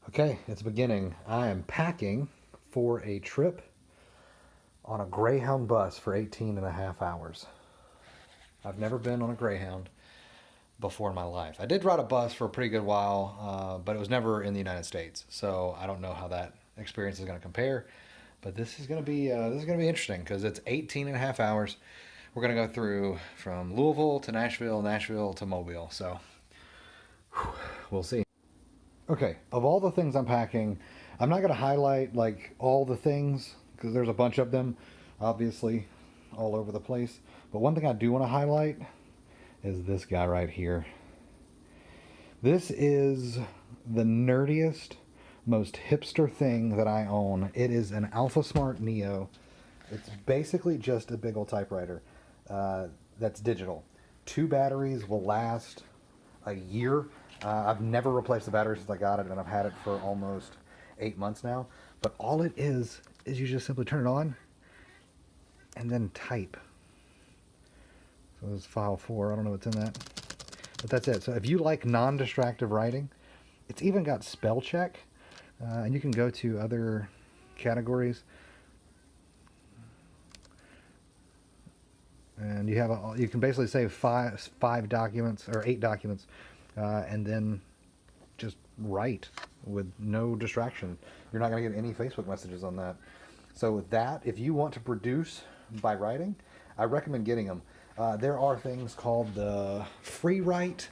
Okay, it's beginning. I am packing for a trip on a Greyhound bus for 18 and a half hours. I've never been on a Greyhound before in my life. I did ride a bus for a pretty good while, but it was never in the United States, so I don't know how that experience is going to compare. But this is going to be interesting because it's 18 and a half hours. We're going to go through from Louisville to Nashville, Nashville to Mobile. So we'll see. Okay, of all the things I'm packing, I'm not going to highlight like all the things because there's a bunch of them, obviously, all over the place. But one thing I do want to highlight is this guy right here. This is the nerdiest, most hipster thing that I own. It is an AlphaSmart Neo. It's basically just a big old typewriter that's digital. 2 batteries will last a year. I've never replaced the battery since I got it, and I've had it for almost 8 months now. But all it is you just simply turn it on and then type. So this is file 4. I don't know what's in that, but that's it. So if you like non-distractive writing, it's even got spell check, and you can go to other categories. And you can basically save five documents or 8 documents, and then just write with no distraction. You're not going to get any Facebook messages on that. So with that, if you want to produce by writing, I recommend getting them. There are things called the Free Write.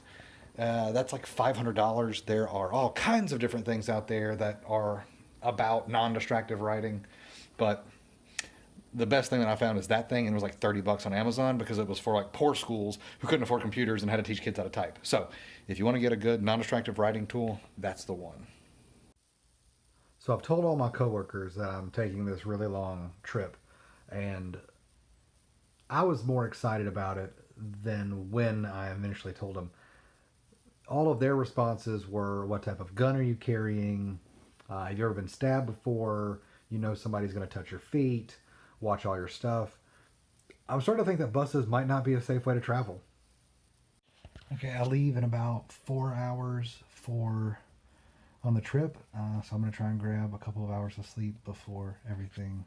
That's like $500. There are all kinds of different things out there that are about non-distractive writing, but the best thing that I found is that thing, and it was like $30 on Amazon because it was for like poor schools who couldn't afford computers and had to teach kids how to type. So if you want to get a good non-distractive writing tool, that's the one. So I've told all my coworkers that I'm taking this really long trip, and I was more excited about it than when I initially told them. All of their responses were, what type of gun are you carrying? Have you ever been stabbed before? You know somebody's going to touch your feet. Watch all your stuff. I'm starting to think that buses might not be a safe way to travel. Okay, I leave in about 4 hours on the trip, so I'm going to try and grab a couple of hours of sleep before everything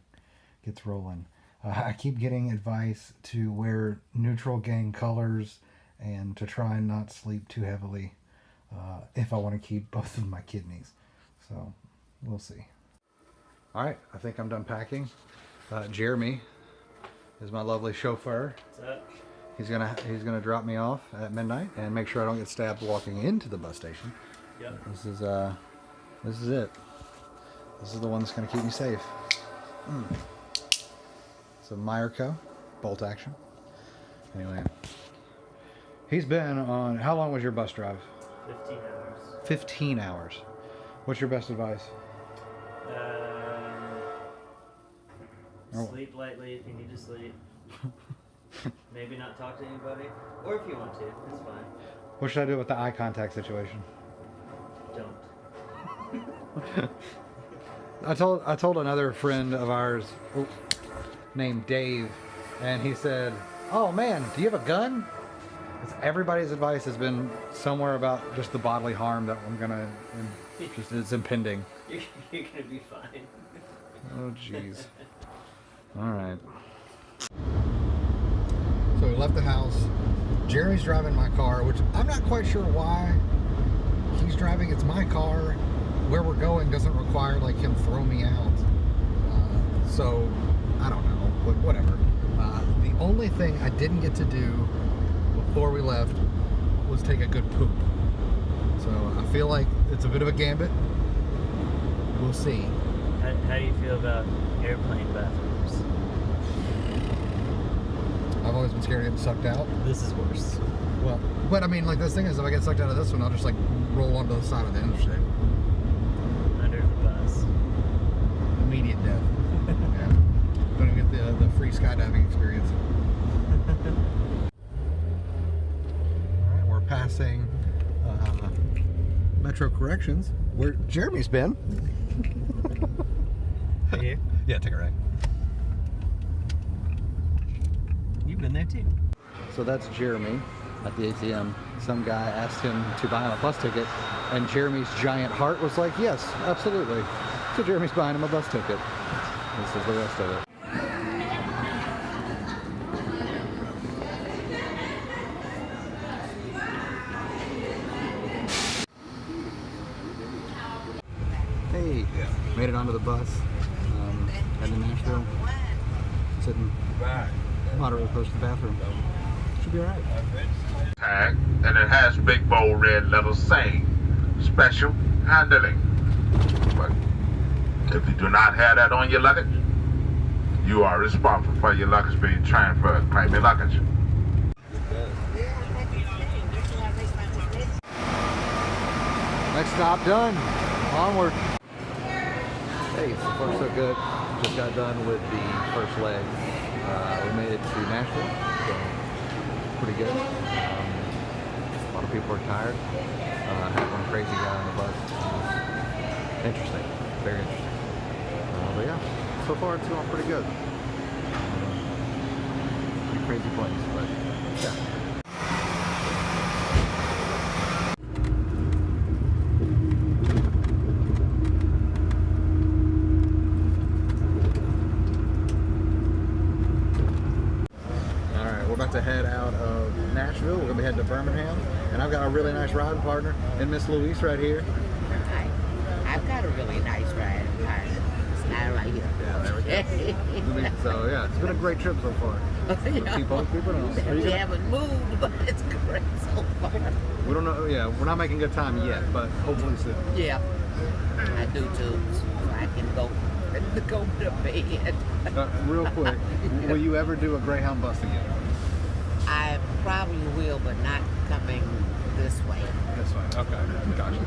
gets rolling. I keep getting advice to wear neutral gang colors and to try and not sleep too heavily if I want to keep both of my kidneys. So we'll see. All right, I think I'm done packing. Jeremy is my lovely chauffeur. What's up? He's gonna drop me off at midnight and make sure I don't get stabbed walking into the bus station. Yep. This is it. This is the one that's gonna keep me safe. It's a Meyerco bolt action. Anyway, he's been on. How long was your bus drive? 15 hours. 15 hours. What's your best advice? Sleep lightly if you need to sleep. Maybe not talk to anybody, or if you want to, it's fine. What should I do with the eye contact situation? Don't. I told another friend of ours named Dave, and he said, "Oh man, do you have a gun?" Everybody's advice has been somewhere about just the bodily harm that it's impending. You're gonna be fine. Oh jeez. All right. So we left the house. Jeremy's driving my car, which I'm not quite sure why he's driving. It's my car. Where we're going doesn't require like him throw me out. So I don't know, but whatever. The only thing I didn't get to do before we left was take a good poop. So I feel like it's a bit of a gambit. We'll see. How do you feel about airplane bathrooms? I've always been scared of getting sucked out. This is worse. Well, but I mean, like, this thing is, if I get sucked out of this one, I'll just like roll onto the side of the interstate. Under the bus. Immediate death. Yeah. Don't even get the free skydiving experience. All right, we're passing Metro Corrections, where Jeremy's been. Are you? Yeah, take a ride. You've been there too. So that's Jeremy. at the ATM. Some guy asked him to buy him a bus ticket, and Jeremy's giant heart was like, yes, absolutely. So Jeremy's buying him a bus ticket. This is the rest of it. Hey, made it onto the bus, heading to Nashville, sitting moderately close to the bathroom. Should be alright. Tag, and it has big bold red letters saying special handling. But if you do not have that on your luggage, you are responsible for your luggage being transferred. Claim your luggage. Next stop done. Onward. Hey, so far so good. Just got done with the first leg. We made it to Nashville, so pretty good. A lot of people are tired. I had one crazy guy on the bus. Interesting, very interesting. But yeah, so far it's going pretty good. Pretty crazy place, but yeah. To head out of Nashville. We're gonna be heading to Birmingham, and I've got a really nice riding partner in Miss Louise right here. Hi. I've got a really nice riding partner. It's not right here. Yeah, there we go. So yeah, it's been a great trip so far. Keep on keeping on. We haven't moved, but it's great so far. We don't know. Yeah, we're not making good time yet, but hopefully soon. Yeah, I do too, so I can go to bed. Real quick, will you ever do a Greyhound bus again? I probably will, but not coming this way. This way. Okay. Gotcha.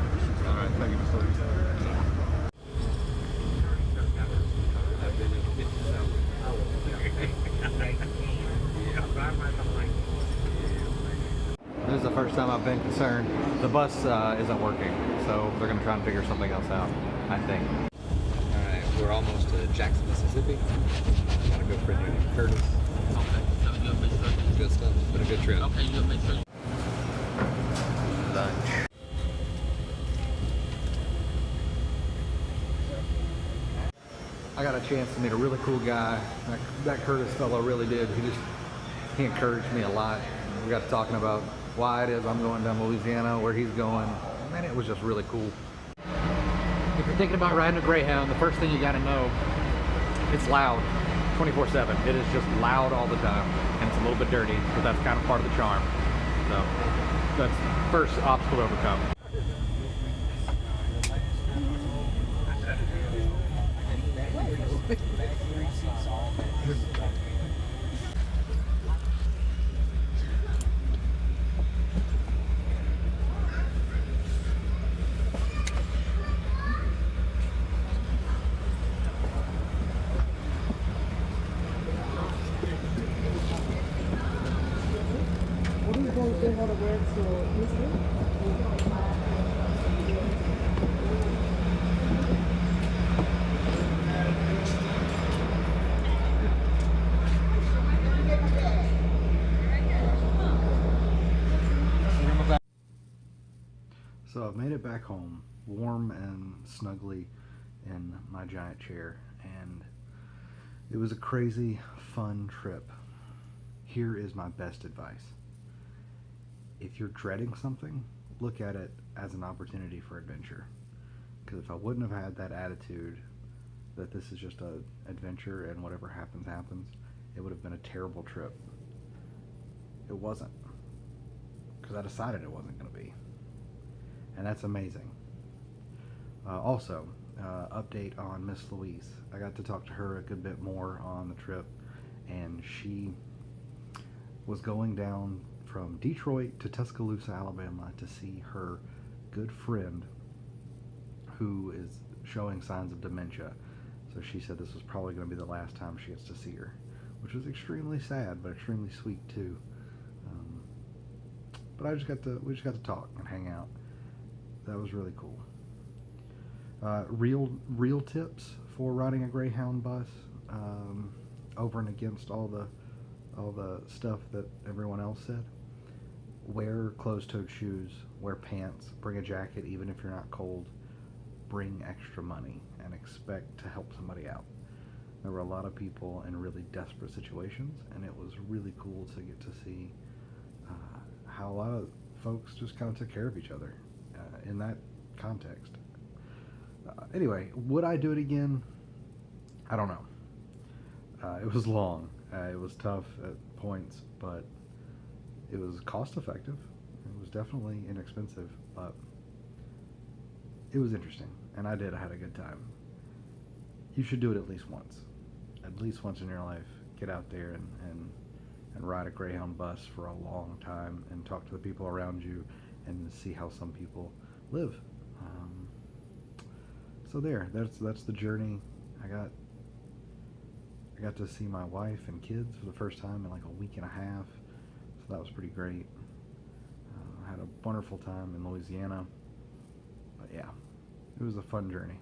All right. Thank you, Miss Louise. This is the first time I've been concerned. The bus isn't working, so they're going to try and figure something else out, I think. All right. We're almost to Jackson, Mississippi. Got a good friend here named Curtis. Okay. Good stuff. It's been a good trip. Okay, you'll make sure. Lunch. I got a chance to meet a really cool guy. That Curtis fellow really did. He encouraged me a lot. We got to talking about why it is I'm going down to Louisiana, where he's going. Man, it was just really cool. If you're thinking about riding a Greyhound, the first thing you got to know, it's loud. 24/7. It is just loud all the time, and it's a little bit dirty, but that's kind of part of the charm. So that's the first obstacle to overcome. So I've made it back home, warm and snugly in my giant chair, and it was a crazy, fun trip. Here is my best advice. If you're dreading something, look at it as an opportunity for adventure. Because if I wouldn't have had that attitude that this is just an adventure and whatever happens, happens, it would have been a terrible trip. It wasn't. Because I decided it wasn't going to be. And that's amazing. Also, update on Miss Louise. I got to talk to her a good bit more on the trip, and she was going down from Detroit to Tuscaloosa, Alabama to see her good friend who is showing signs of dementia. So she said this was probably going to be the last time she gets to see her, which was extremely sad, but extremely sweet too. But we just got to talk and hang out. That was really cool. Real tips for riding a Greyhound bus, over and against all the stuff that everyone else said. wear closed-toed shoes, wear pants, bring a jacket even if you're not cold, bring extra money, and expect to help somebody out. There were a lot of people in really desperate situations, and it was really cool to get to see how a lot of folks just kind of took care of each other in that context. Anyway, would I do it again? I don't know. It was long. It was tough at points, but it was cost effective. It was definitely inexpensive, but it was interesting, and I had a good time. You should do it at least once. At least once in your life. Get out there and ride a Greyhound bus for a long time and talk to the people around you and see how some people live. So that's the journey. I got to see my wife and kids for the first time in like a week and a half, so that was pretty great. I had a wonderful time in Louisiana, but yeah, it was a fun journey.